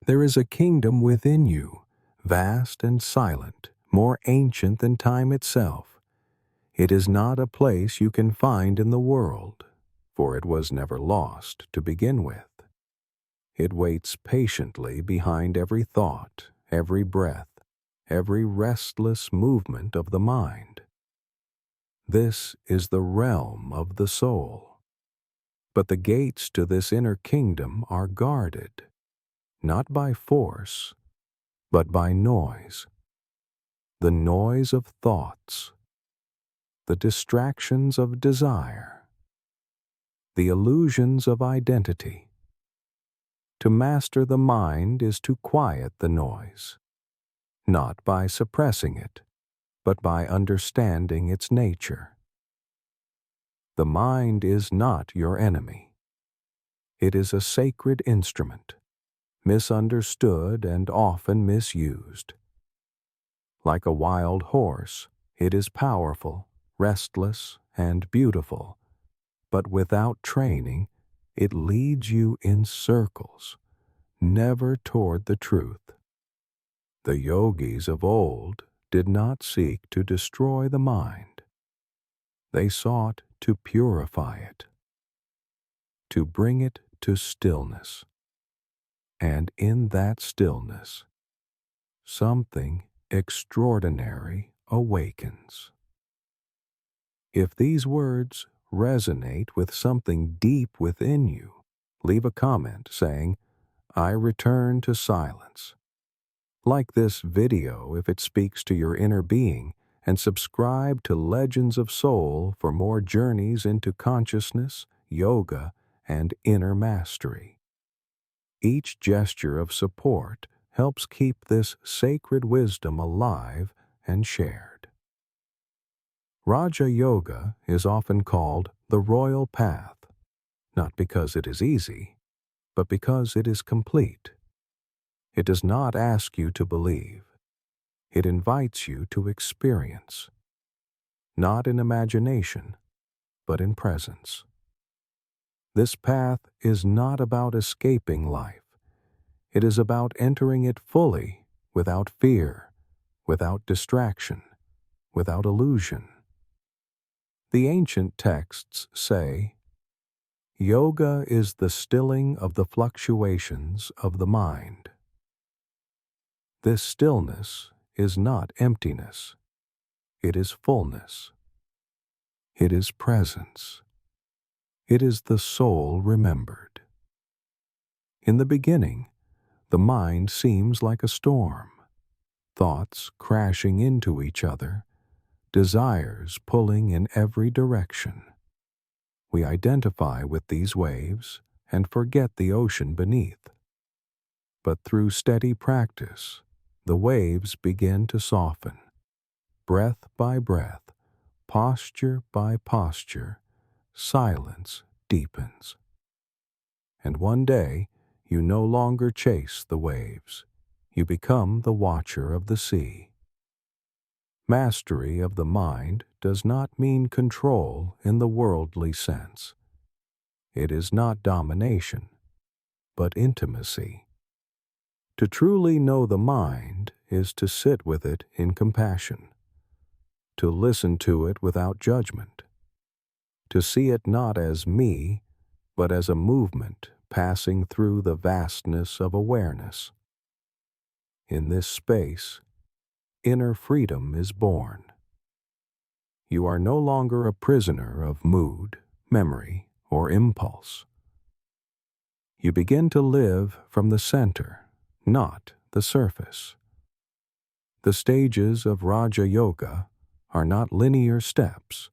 There is a kingdom within you, vast and silent, more ancient than time itself. It is not a place you can find in the world, for it was never lost to begin with. It waits patiently behind every thought, every breath, every restless movement of the mind. This is the realm of the soul. But the gates to this inner kingdom are guarded, not by force, but by noise. The noise of thoughts, the distractions of desire, the illusions of identity. To master the mind is to quiet the noise, not by suppressing it, but by understanding its nature. The mind is not your enemy. It is a sacred instrument, misunderstood and often misused. Like a wild horse, it is powerful, restless, and beautiful, but without training, it leads you in circles, never toward the truth. The yogis of old did not seek to destroy the mind. They sought to purify it, to bring it to stillness. And in that stillness, something extraordinary awakens. If these words resonate with something deep within you, leave a comment saying, "I return to silence." Like this video if it speaks to your inner being, and subscribe to Legends of Soul for more journeys into consciousness, yoga, and inner mastery. Each gesture of support helps keep this sacred wisdom alive and shared. Raja Yoga is often called the royal path, not because it is easy, but because it is complete. It does not ask you to believe. It invites you to experience, not in imagination, but in presence. This path is not about escaping life. It is about entering it fully, without fear, without distraction, without illusion. The ancient texts say, "Yoga is the stilling of the fluctuations of the mind." This stillness is not emptiness. It is fullness. It is presence. It is the soul remembered. In the beginning, the mind seems like a storm, thoughts crashing into each other, desires pulling in every direction. We identify with these waves and forget the ocean beneath. But through steady practice, the waves begin to soften. Breath by breath, posture by posture, silence deepens. And one day, you no longer chase the waves. You become the watcher of the sea. Mastery of the mind does not mean control in the worldly sense. It is not domination, but intimacy. To truly know the mind is to sit with it in compassion, to listen to it without judgment, to see it not as me, but as a movement passing through the vastness of awareness. In this space, inner freedom is born. You are no longer a prisoner of mood, memory, or impulse. You begin to live from the center, not the surface. The stages of Raja Yoga are not linear steps,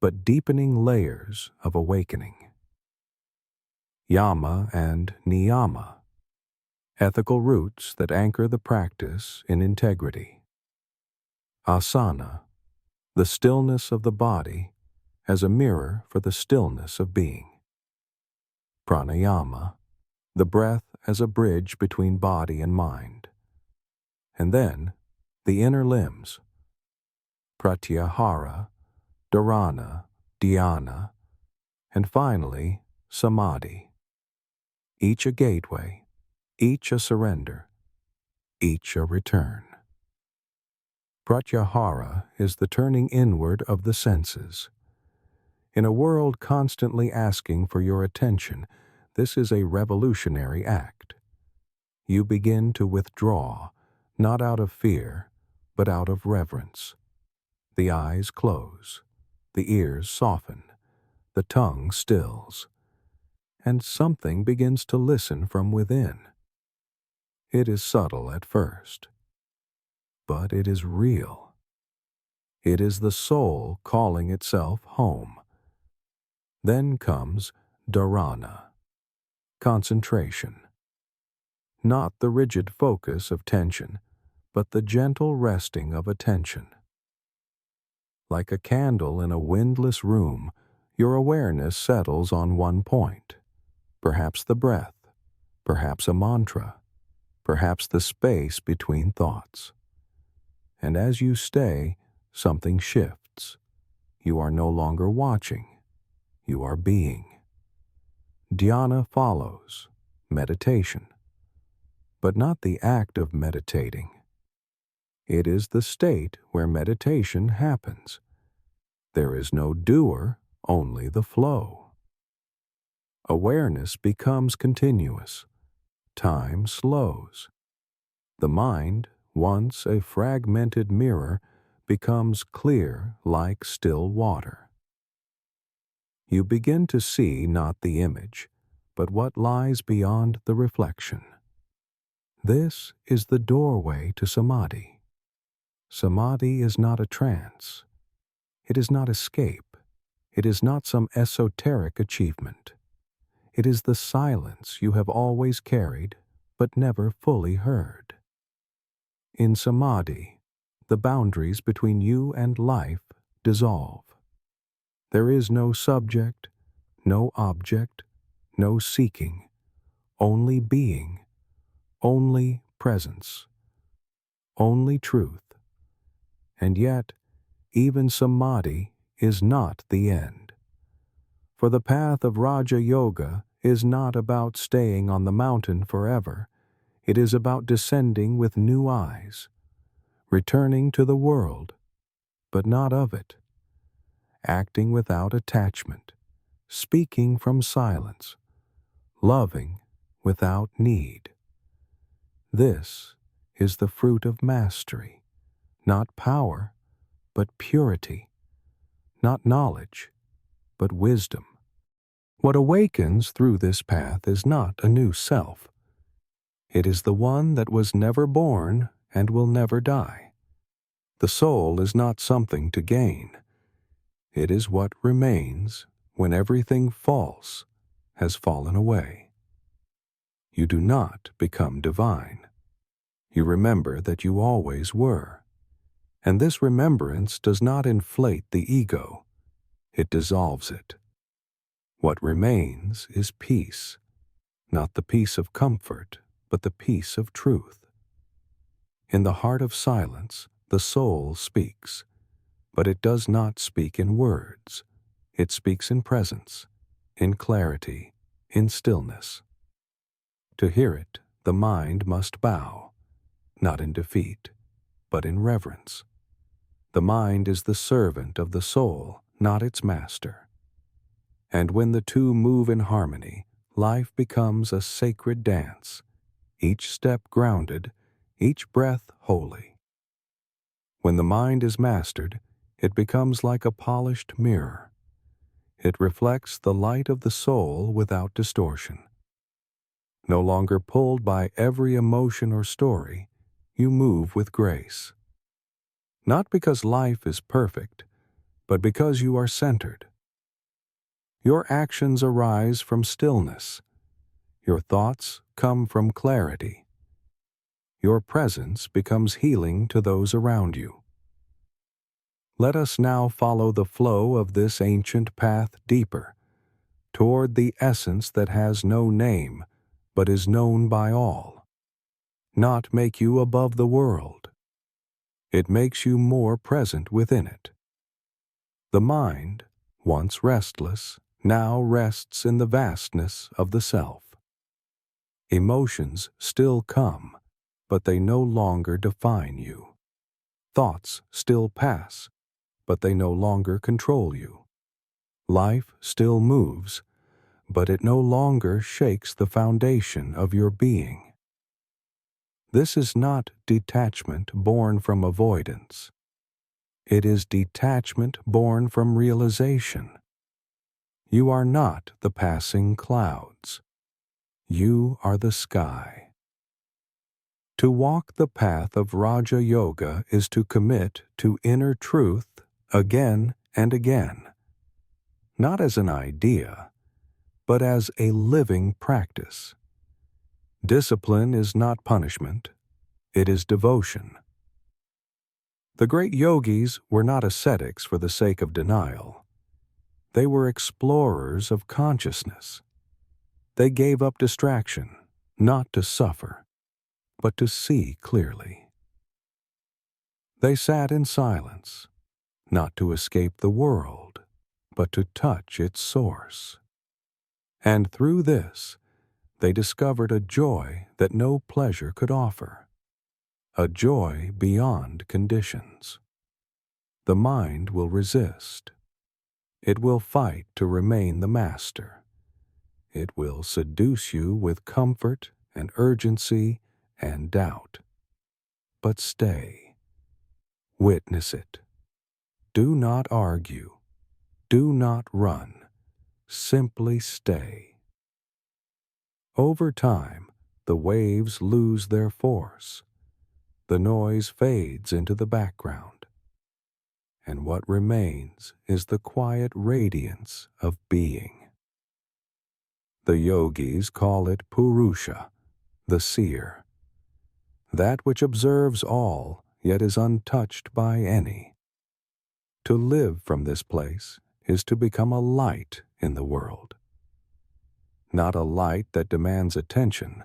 but deepening layers of awakening. Yama and Niyama, ethical roots that anchor the practice in integrity. Asana, the stillness of the body as a mirror for the stillness of being. Pranayama, the breath as a bridge between body and mind. And then, the inner limbs. Pratyahara, Dharana, Dhyana, and finally, Samadhi. Each a gateway, each a surrender, each a return. Pratyahara is the turning inward of the senses. In a world constantly asking for your attention, this is a revolutionary act. You begin to withdraw, not out of fear, but out of reverence. The eyes close, the ears soften, the tongue stills, and something begins to listen from within. It is subtle at first, but it is real. It is the soul calling itself home. Then comes dharana, concentration. Not the rigid focus of tension, but the gentle resting of attention. Like a candle in a windless room, your awareness settles on one point, perhaps the breath, perhaps a mantra, perhaps the space between thoughts. And as you stay, something shifts. You are no longer watching, you are being. Dhyana follows, meditation, but not the act of meditating. It is the state where meditation happens. There is no doer, only the flow. Awareness becomes continuous. Time slows. The mind, once a fragmented mirror, becomes clear like still water. You begin to see not the image, but what lies beyond the reflection. This is the doorway to samadhi. Samadhi is not a trance. It is not escape. It is not some esoteric achievement. It is the silence you have always carried, but never fully heard. In samadhi, the boundaries between you and life dissolve. There is no subject, no object, no seeking, only being, only presence, only truth. And yet, even samadhi is not the end. For the path of Raja Yoga is not about staying on the mountain forever. It is about descending with new eyes, returning to the world, but not of it, acting without attachment, speaking from silence, loving without need. This is the fruit of mastery, not power, but purity, not knowledge, but wisdom. What awakens through this path is not a new self. It is the one that was never born and will never die. The soul is not something to gain. It is what remains when everything false has fallen away. You do not become divine. You remember that you always were. And this remembrance does not inflate the ego. It dissolves it. What remains is peace, not the peace of comfort, but the peace of truth. In the heart of silence, the soul speaks, but it does not speak in words. It speaks in presence, in clarity, in stillness. To hear it, the mind must bow, not in defeat, but in reverence. The mind is the servant of the soul, not its master. And when the two move in harmony, life becomes a sacred dance, each step grounded, each breath holy. When the mind is mastered, it becomes like a polished mirror. It reflects the light of the soul without distortion. No longer pulled by every emotion or story, you move with grace. Not because life is perfect, but because you are centered. Your actions arise from stillness. Your thoughts come from clarity. Your presence becomes healing to those around you. Let us now follow the flow of this ancient path deeper, toward the essence that has no name, but is known by all. Not make you above the world. It makes you more present within it. The mind, once restless, now rests in the vastness of the self. Emotions still come, but they no longer define you. Thoughts still pass, but they no longer control you. Life still moves, but it no longer shakes the foundation of your being. This is not detachment born from avoidance. It is detachment born from realization. You are not the passing clouds. You are the sky. To walk the path of Raja Yoga is to commit to inner truth again and again, not as an idea, but as a living practice. Discipline is not punishment, it is devotion. The great yogis were not ascetics for the sake of denial. They were explorers of consciousness. They gave up distraction, not to suffer, but to see clearly. They sat in silence, not to escape the world, but to touch its source. And through this, they discovered a joy that no pleasure could offer, a joy beyond conditions. The mind will resist. It will fight to remain the master. It will seduce you with comfort and urgency and doubt. But stay. Witness it. Do not argue. Do not run. Simply stay. Over time, the waves lose their force. The noise fades into the background. And what remains is the quiet radiance of being. The yogis call it Purusha, the seer, that which observes all yet is untouched by any. To live from this place is to become a light in the world. Not a light that demands attention,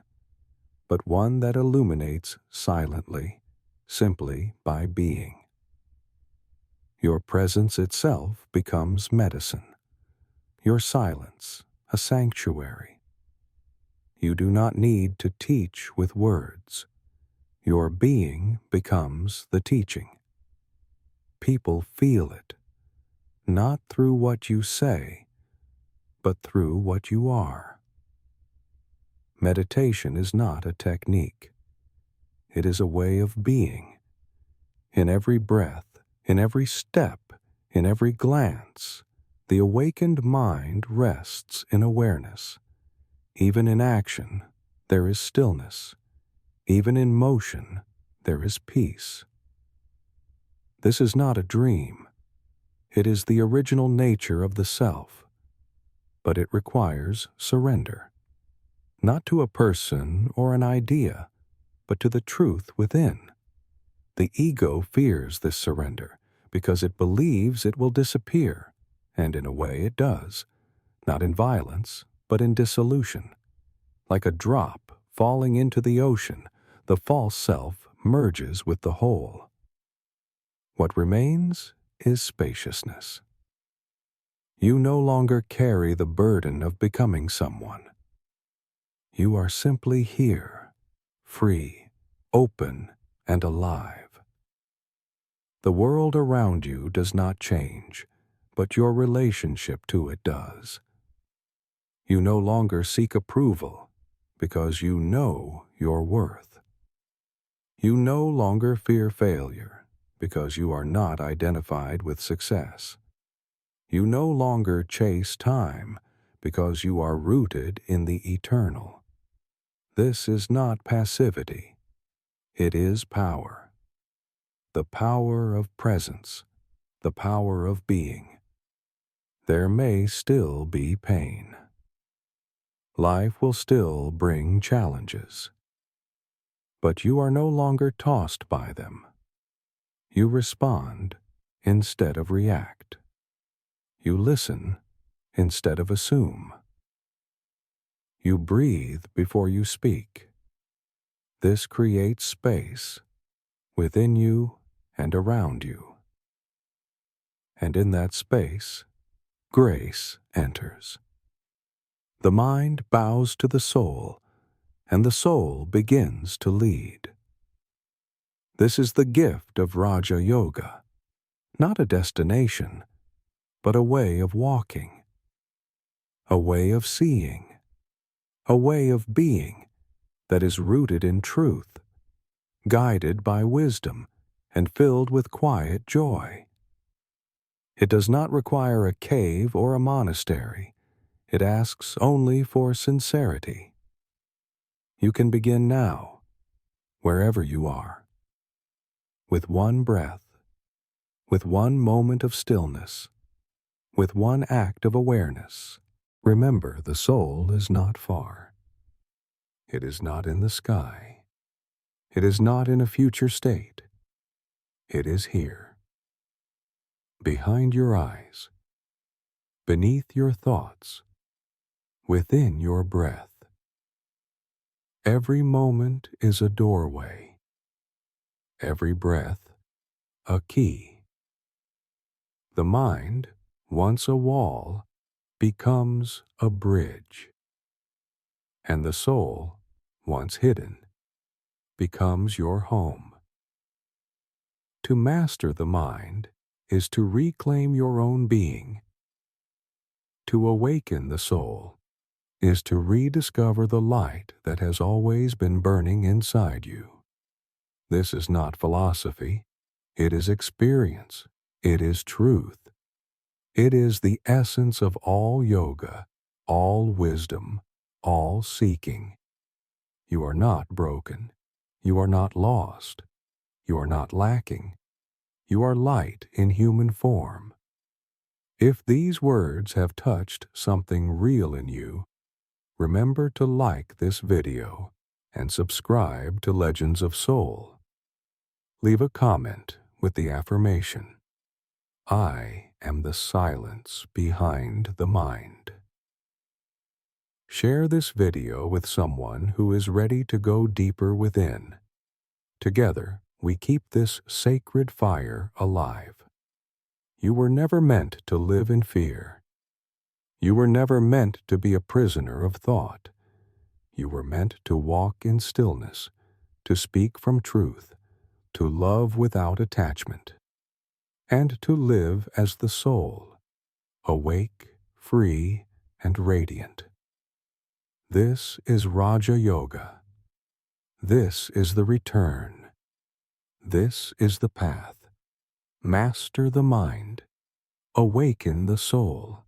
but one that illuminates silently, simply by being. Your presence itself becomes medicine, your silence a sanctuary. You do not need to teach with words. Your being becomes the teaching. People feel it, not through what you say, but through what you are. Meditation is not a technique. It is a way of being. In every breath, in every step, in every glance, the awakened mind rests in awareness. Even in action, there is stillness. Even in motion, there is peace. This is not a dream. It is the original nature of the self, but it requires surrender, not to a person or an idea, but to the truth within. The ego fears this surrender because it believes it will disappear, and in a way it does, not in violence, but in dissolution. Like a drop falling into the ocean, the false self merges with the whole. What remains is spaciousness. You no longer carry the burden of becoming someone. You are simply here, free, open, and alive. The world around you does not change, but your relationship to it does. You no longer seek approval because you know your worth. You no longer fear failure because you are not identified with success. You no longer chase time because you are rooted in the eternal. This is not passivity. It is power. The power of presence, the power of being. There may still be pain. Life will still bring challenges. But you are no longer tossed by them. You respond instead of react. You listen instead of assume. You breathe before you speak. This creates space within you and around you. And in that space, grace enters. The mind bows to the soul, and the soul begins to lead. This is the gift of Raja Yoga, not a destination, but a way of walking, a way of seeing, a way of being that is rooted in truth, guided by wisdom, and filled with quiet joy. It does not require a cave or a monastery. It asks only for sincerity. You can begin now, wherever you are, with one breath, with one moment of stillness, with one act of awareness. Remember, the soul is not far. It is not in the sky. It is not in a future state. It is here, behind your eyes, beneath your thoughts, within your breath. Every moment is a doorway, every breath a key. The mind, once a wall, becomes a bridge, and the soul, once hidden, becomes your home. To master the mind is to reclaim your own being. To awaken the soul is to rediscover the light that has always been burning inside you. This is not philosophy. It is experience. It is truth. It is the essence of all yoga, all wisdom, all seeking. You are not broken. You are not lost. You are not lacking. You are light in human form. If these words have touched something real in you, remember to like this video and subscribe to Legends of Soul. Leave a comment with the affirmation, "I am the silence behind the mind." Share this video with someone who is ready to go deeper within. Together, we keep this sacred fire alive. You were never meant to live in fear. You were never meant to be a prisoner of thought. You were meant to walk in stillness, to speak from truth, to love without attachment, and to live as the soul, awake, free, and radiant. This is Raja Yoga. This is the return. This is the path. Master the mind. Awaken the soul.